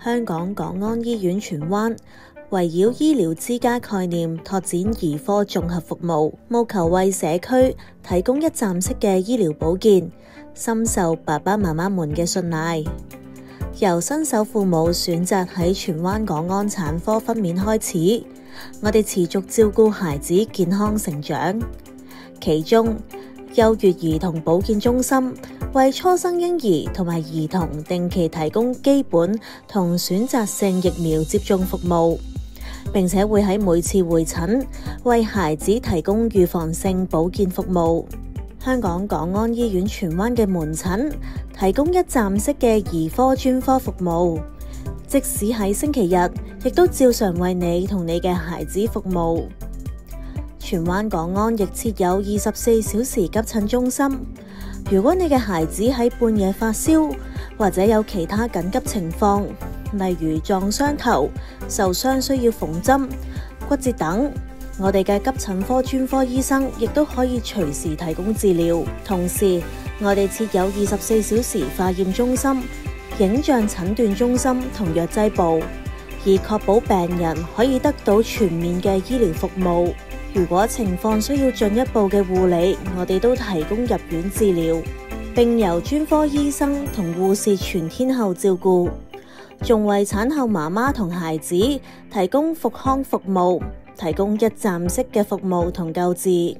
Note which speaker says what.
Speaker 1: 香港港安醫院荃灣圍繞醫療之家概念拓展兒科綜合服務，務求為社區提供一站式嘅醫療保健，深受爸爸媽媽們嘅信賴。由新手父母選擇喺荃灣港安產科分娩開始，我哋持續照顧孩子健康成長。其中，優越兒童保健中心為初生嬰兒同埋兒童定期提供基本同選擇性疫苗接種服務，並且會喺每次會診為孩子提供預防性保健服務。香港港安醫院荃灣嘅門診提供一站式嘅兒科專科服務，即使喺星期日，亦都照常為你同你嘅孩子服務。荃灣港安亦設有24小時急診中心，如果你嘅孩子喺半夜發燒，或者有其他緊急情況，例如撞傷頭、受傷需要縫針、骨折等，我哋嘅急診科專科醫生亦都可以隨時提供治療。同時，我哋設有24小時化驗中心、影像診斷中心同藥劑部，以確保病人可以得到全面嘅醫療服務。如果情況需要進一步嘅護理，我哋都提供入院治療，並由專科醫生同護士全天候照顧，仲為產後媽媽同孩子提供復康服務，提供一站式嘅服務同救治。